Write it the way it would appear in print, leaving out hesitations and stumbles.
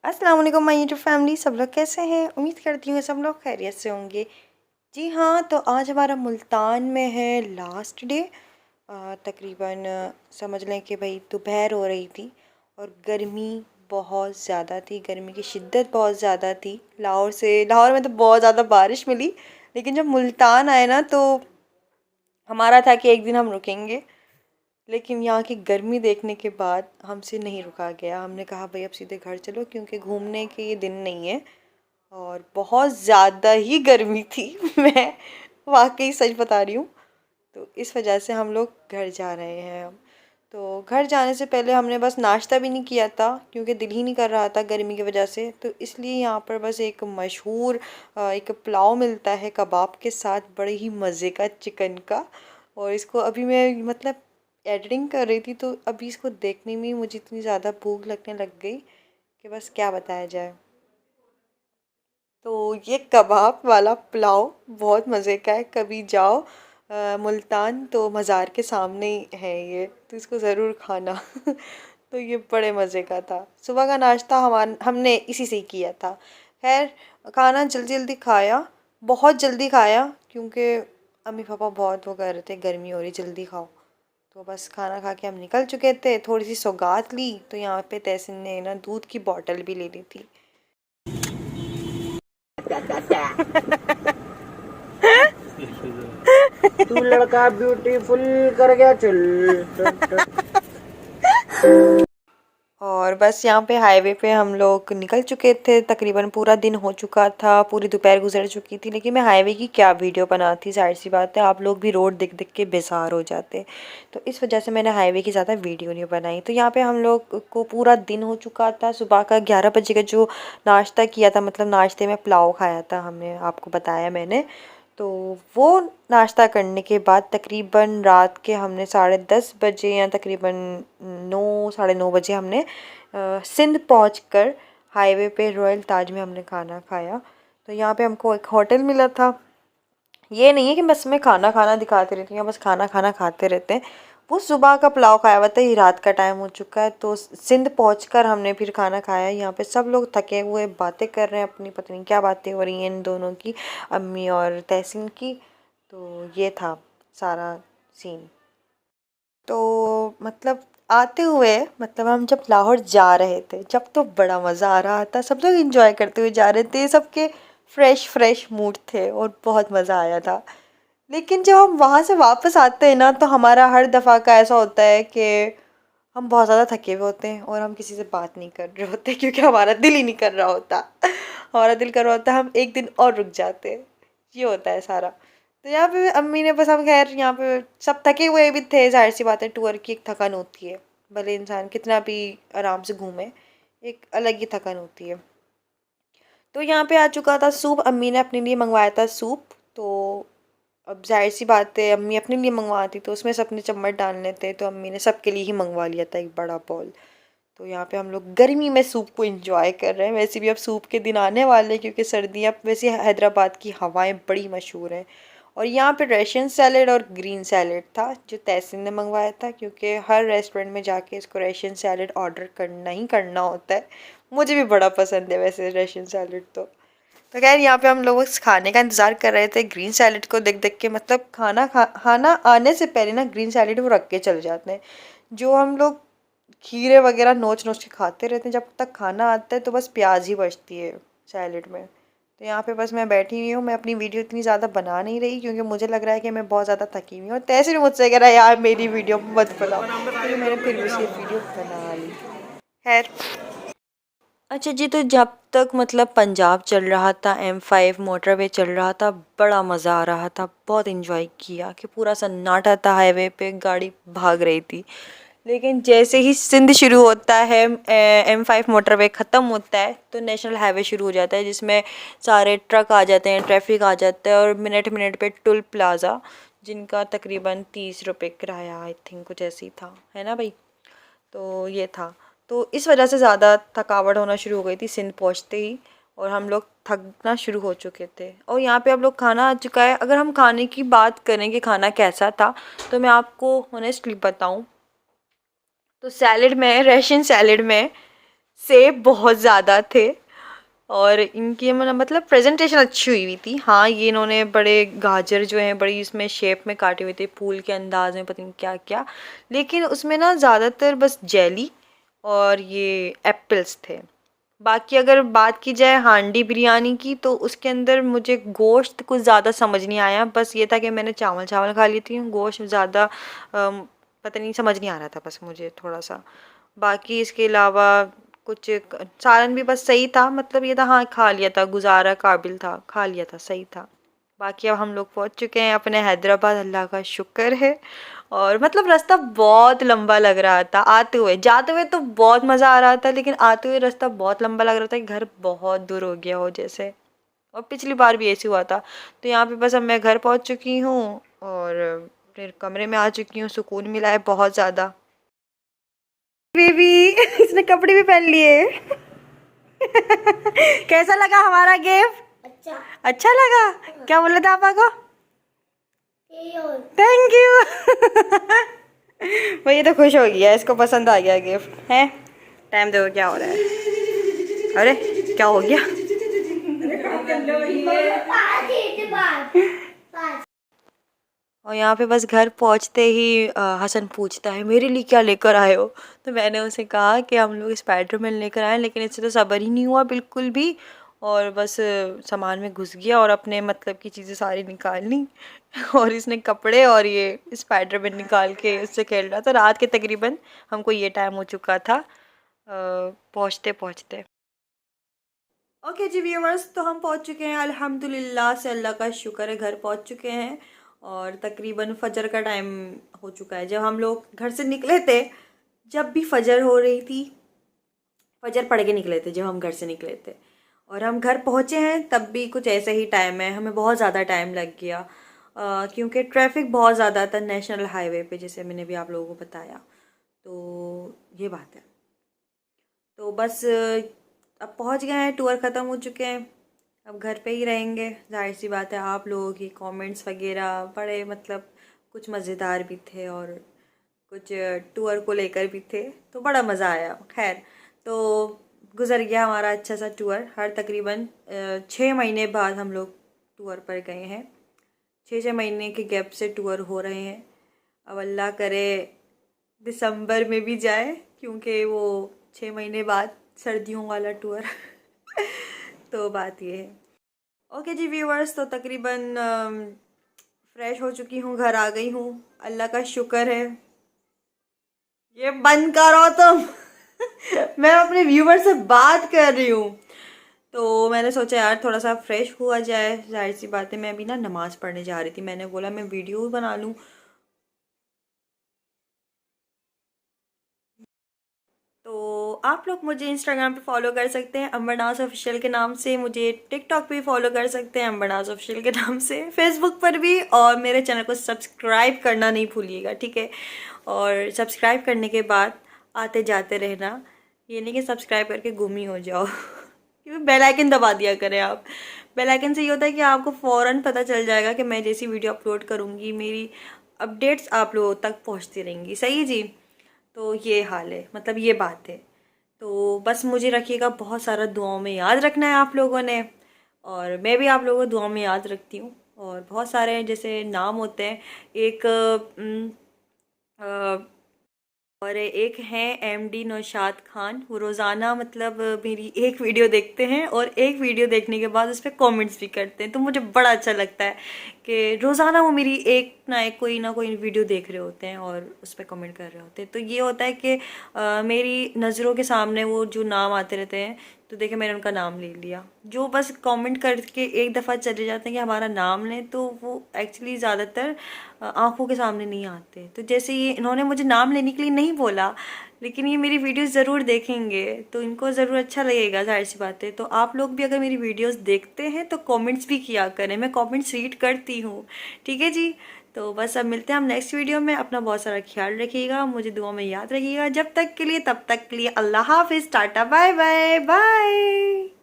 अस्सलाम वालेकुम my YouTube family. सब लोग कैसे हैं? उम्मीद करती हूँ सब लोग खैरियत से होंगे। जी हाँ, तो आज हमारा मुल्तान में है लास्ट डे। तकरीबन समझ लें कि भाई दोपहर हो रही थी और गर्मी बहुत ज़्यादा थी। गर्मी की शिद्दत बहुत ज़्यादा थी। लाहौर में तो बहुत ज़्यादा बारिश मिली, लेकिन जब मुल्तान आए ना तो हमारा था कि एक दिन हम रुकेंगे, लेकिन यहाँ की गर्मी देखने के बाद हमसे नहीं रुका गया। हमने कहा भाई अब सीधे घर चलो, क्योंकि घूमने के ये दिन नहीं है और बहुत ज़्यादा ही गर्मी थी। मैं वाकई सच बता रही हूँ। तो इस वजह से हम लोग घर जा रहे हैं अब। तो घर जाने से पहले हमने बस नाश्ता भी नहीं किया था, क्योंकि दिल ही नहीं कर रहा था गर्मी की वजह से। तो इसलिए यहाँ पर बस एक मशहूर एक पुलाव मिलता है कबाब के साथ, बड़े ही मज़े का चिकन का। और इसको अभी मैं मतलब एडिटिंग कर रही थी, तो अभी इसको देखने में ही मुझे इतनी ज़्यादा भूख लगने लग गई कि बस क्या बताया जाए। तो ये कबाब वाला पुलाव बहुत मज़े का है। कभी जाओ मुल्तान तो मज़ार के सामने ही है ये, तो इसको ज़रूर खाना। तो ये बड़े मज़े का था। सुबह का नाश्ता हमने इसी से ही किया था। खैर, खाना जल्दी जल्दी खाया, बहुत जल्दी खाया, क्योंकि अम्मी पापा बहुत वो कर रहे थे गर्मी हो रही जल्दी खाओ। तो बस खाना खा के हम निकल चुके थे। थोड़ी सी सौगात ली, तो यहाँ पे तहसीन ने ना दूध की बोतल भी ले ली थी। तू लड़का ब्यूटीफुल कर गया चल। और बस यहाँ पे हाईवे पे हम लोग निकल चुके थे। तकरीबन पूरा दिन हो चुका था, पूरी दोपहर गुजर चुकी थी, लेकिन मैं हाईवे की क्या वीडियो बनाती। जाहिर सी बात है, आप लोग भी रोड देख देख के बेजार हो जाते। तो इस वजह से मैंने हाईवे की ज़्यादा वीडियो नहीं बनाई। तो यहाँ पे हम लोग को पूरा दिन हो चुका था। सुबह का 11 बजे का जो नाश्ता किया था, मतलब नाश्ते में पुलाव खाया था हमने, आपको बताया मैंने। तो वो नाश्ता करने के बाद तकरीबन रात के हमने 10:30 बजे या तकरीबन 9 साढ़े 9 बजे हमने सिंध पहुंचकर हाईवे पे रॉयल ताज में हमने खाना खाया। तो यहाँ पे हमको एक होटल मिला था। ये नहीं है कि बस मैं खाना खाना दिखाते रहती हूँ या बस खाना खाना खाते रहते हैं। वो सुबह का पुलाव खाया हुआ था, ये रात का टाइम हो चुका है। तो सिंध पहुंचकर हमने फिर खाना खाया। यहाँ पे सब लोग थके हुए बातें कर रहे हैं, अपनी पता नहीं क्या बातें हो रही हैं इन दोनों की, अम्मी और तहसीन की। तो ये था सारा सीन। तो मतलब आते हुए, मतलब हम जब लाहौर जा रहे थे, जब तो बड़ा मज़ा आ रहा था, सब लोग एंजॉय करते हुए जा रहे थे, सबके फ्रेश फ्रेश मूड थे और बहुत मज़ा आया था। लेकिन जब हम वहाँ से वापस आते हैं ना, तो हमारा हर दफ़ा का ऐसा होता है कि हम बहुत ज़्यादा थके हुए होते हैं और हम किसी से बात नहीं कर रहे होते, क्योंकि हमारा दिल ही नहीं कर रहा होता। हमारा दिल कर रहा होता है हम एक दिन और रुक जाते। ये होता है सारा। तो यहाँ पे अम्मी ने बस, हम खैर यहाँ पे सब थके हुए भी थे, जाहिर सी बात है, टूर की एक थकान होती है। भले इंसान कितना भी आराम से घूमे, एक अलग ही थकान होती है। तो यहाँ पे आ चुका था सूप। अम्मी ने अपने लिए मंगवाया था सूप। तो अब जाहिर सी बात है, अम्मी अपने लिए मंगवाती तो उसमें सबने चम्मच डालने थे, तो अम्मी ने सबके लिए ही मंगवा लिया था एक बड़ा बॉल। तो यहाँ पे हम लोग गर्मी में सूप को एंजॉय कर रहे हैं। वैसे भी अब सूप के दिन आने वाले हैं, क्योंकि सर्दियाँ, वैसे हैदराबाद की हवाएं बड़ी मशहूर हैं। और यहाँ पे रशियन सैलेड और ग्रीन सैलेड था, जो तहसीन ने मंगवाया था, क्योंकि हर रेस्टोरेंट में जाके इसको रशियन सैलेड ऑर्डर करना ही करना होता है। मुझे भी बड़ा पसंद है वैसे रशियन सैलेड। तो खैर, यहाँ पे हम लोग उस खाने का इंतज़ार कर रहे थे, ग्रीन सैलेड को देख देख के। मतलब खाना आने से पहले ना ग्रीन सैलेड वो रख के चले जाते हैं। जो हम लोग खीरे वगैरह नोच नोच के खाते रहते हैं, जब तक खाना आता है तो बस प्याज ही बचती है सैलेड में। तो यहाँ पे बस मैं बैठी हुई हूँ। मैं अपनी वीडियो इतनी ज़्यादा बना नहीं रही, क्योंकि मुझे लग रहा है कि मैं बहुत ज़्यादा थकी हुई हूँ। और तैसे भी मुझसे कह रहा है यार मेरी वीडियो मत बनाओ, क्योंकि मैंने फिर भी ये वीडियो बना ली। खैर, अच्छा जी, तो जब तक मतलब पंजाब चल रहा था, M5 मोटरवे चल रहा था, बड़ा मज़ा आ रहा था, बहुत इन्जॉय किया कि पूरा सन्नाटा था, हाईवे पे गाड़ी भाग रही थी। लेकिन जैसे ही सिंध शुरू होता है, M5 मोटरवे ख़त्म होता है, तो नेशनल हाईवे शुरू हो जाता है, जिसमें सारे ट्रक आ जाते हैं, ट्रैफिक आ जाता है। और मिनट मिनट पे टोल प्लाज़ा, जिनका तकरीबन 30 रुपये किराया आई थिंक कुछ ऐसे ही था, है ना भाई? तो ये था। तो इस वजह से ज़्यादा थकावट होना शुरू हो गई थी सिंध पहुँचते ही, और हम लोग थकना शुरू हो चुके थे। और यहाँ पे अब लोग खाना आ चुका है। अगर हम खाने की बात करें कि खाना कैसा था, तो मैं आपको ऑनेस्टली बताऊँ तो सैलेड में, रशियन सैलेड में सेब बहुत ज़्यादा थे और इनकी मतलब प्रेजेंटेशन अच्छी हुई थी। हाँ, ये इन्होंने बड़े गाजर जो हैं बड़ी इसमें शेप में काटे हुए थे, फूल के अंदाज में, पता नहीं क्या क्या, लेकिन उसमें ना ज़्यादातर बस जेली और ये एप्पल्स थे। बाकी अगर बात की जाए हांडी बिरयानी की तो उसके अंदर मुझे गोश्त कुछ ज़्यादा समझ नहीं आया। बस ये था कि मैंने चावल चावल खा ली थी, गोश्त ज़्यादा पता नहीं, समझ नहीं आ रहा था बस मुझे थोड़ा सा। बाकी इसके अलावा कुछ सालन भी बस सही था, मतलब ये था हाँ खा लिया था, गुजारा काबिल था, खा लिया था, सही था। बाकी अब हम लोग पहुंच चुके हैं अपने हैदराबाद, अल्लाह का शुक्र है। और मतलब रास्ता बहुत लंबा लग रहा था आते हुए, जाते हुए तो बहुत मज़ा आ रहा था, लेकिन आते हुए रास्ता बहुत लंबा लग रहा था कि घर बहुत दूर हो गया हो जैसे। और पिछली बार भी ऐसे हुआ था। तो यहाँ पे बस अब मैं घर पहुँच चुकी हूँ और फिर कमरे में आ चुकी हूँ, सुकून मिला है बहुत ज़्यादा। बेबी इसने कपड़े भी पहन लिए कैसा लगा हमारा गिफ्ट? अच्छा अच्छा लगा। क्या बोला था पापा को? थैंक यू वो ये तो खुश हो गया, इसको पसंद आ गया गिफ्ट है। टाइम देखो क्या हो रहा है। अरे क्या हो गया? और यहाँ पे बस घर पहुँचते ही हसन पूछता है मेरे लिए क्या लेकर आए हो। तो मैंने उसे कहा कि हम लोग स्पाइडरमैन लेकर आए, लेकिन इससे तो सब्र ही नहीं हुआ बिल्कुल भी। और बस सामान में घुस गया और अपने मतलब की चीज़ें सारी निकाल ली और इसने कपड़े और ये स्पाइडरमैन निकाल के उससे खेल रहा था। रात के तकरीबन हमको ये टाइम हो चुका था पहुँचते पहुँचते। ओके जी व्यूअर्स, तो हम पहुंच चुके हैं अल्हम्दुलिल्लाह से, अल्लाह का शुक्र है घर पहुंच चुके हैं। और तकरीबन फजर का टाइम हो चुका है। जब हम लोग घर से निकले थे, जब भी फजर हो रही थी, फजर पढ़ के निकले थे जब हम घर से निकले थे, और हम घर पहुंचे हैं तब भी कुछ ऐसा ही टाइम है। हमें बहुत ज़्यादा टाइम लग गया क्योंकि ट्रैफिक बहुत ज़्यादा था नेशनल हाईवे पे, जैसे मैंने भी आप लोगों को बताया। तो ये बात है। तो बस अब पहुंच गए हैं, टूर ख़त्म हो चुके हैं, अब घर पे ही रहेंगे। जाहिर सी बात है, आप लोगों की कमेंट्स वगैरह बड़े मतलब कुछ मज़ेदार भी थे और कुछ टूर को लेकर भी थे, तो बड़ा मज़ा आया। खैर, तो गुज़र गया हमारा अच्छा सा टूर। हर तकरीबन 6 महीने बाद हम लोग टूर पर गए हैं। 6 6 महीने के गैप से टूर हो रहे हैं। अब अल्लाह करे दिसंबर में भी जाए, क्योंकि वो 6 महीने बाद सर्दियों वाला टूर तो बात ये है। ओके जी व्यूअर्स, तो तकरीबन फ्रेश हो चुकी हूँ, घर आ गई हूँ, अल्लाह का शुक्र है। ये बंद करो तुम मैं अपने व्यूवर से बात कर रही हूँ। तो मैंने सोचा यार थोड़ा सा फ्रेश हुआ जाए, जाहिर सी बात है। मैं अभी ना नमाज़ पढ़ने जा रही थी, मैंने बोला मैं वीडियो बना लूँ। तो आप लोग मुझे इंस्टाग्राम पे फॉलो कर सकते हैं अंबरनाज ऑफिशियल के नाम से, मुझे टिकटॉक पे फॉलो कर सकते हैं अंबरनाज ऑफिशियल के नाम से, फेसबुक पर भी। और मेरे चैनल को सब्सक्राइब करना नहीं भूलिएगा, ठीक है? और सब्सक्राइब करने के बाद आते जाते रहना, ये नहीं कि सब्सक्राइब करके गुम ही हो जाओ क्योंकि बेल आइकन दबा दिया करें आप। बेल आइकन से ये होता है कि आपको फ़ौरन पता चल जाएगा कि मैं जैसी वीडियो अपलोड करूँगी, मेरी अपडेट्स आप लोगों तक पहुँचती रहेंगी। सही है जी? तो ये हाल है, मतलब ये बात है। तो बस मुझे रखिएगा, बहुत सारा दुआओं में याद रखना है आप लोगों ने, और मैं भी आप लोगों को दुआओं में याद रखती हूँ। और बहुत सारे जैसे नाम होते हैं, एक और एक हैं एमडी नौशाद खान। वो रोज़ाना मतलब मेरी एक वीडियो देखते हैं और एक वीडियो देखने के बाद उस पर कॉमेंट्स भी करते हैं। तो मुझे बड़ा अच्छा लगता है कि रोज़ाना वो मेरी एक ना कोई वीडियो देख रहे होते हैं और उस पर कमेंट कर रहे होते हैं। तो ये होता है कि मेरी नज़रों के सामने वो जो नाम आते रहते हैं, तो देखिए मैंने उनका नाम ले लिया। जो बस कमेंट करके एक दफ़ा चले जाते हैं कि हमारा नाम लें, तो वो एक्चुअली ज़्यादातर आंखों के सामने नहीं आते। तो जैसे ये इन्होंने मुझे नाम लेने के लिए नहीं बोला, लेकिन ये मेरी वीडियोस ज़रूर देखेंगे तो इनको ज़रूर अच्छा लगेगा, जाहिर सी बात है। तो आप लोग भी अगर मेरी वीडियोस देखते हैं तो कमेंट्स भी किया करें, मैं कमेंट्स रीड करती हूँ, ठीक है जी? तो बस अब मिलते हैं हम नेक्स्ट वीडियो में। अपना बहुत सारा ख्याल रखिएगा, मुझे दुआ में याद रखिएगा। जब तक के लिए, तब तक के लिए अल्लाह हाफिज़, टाटा, बाय बाय बाय।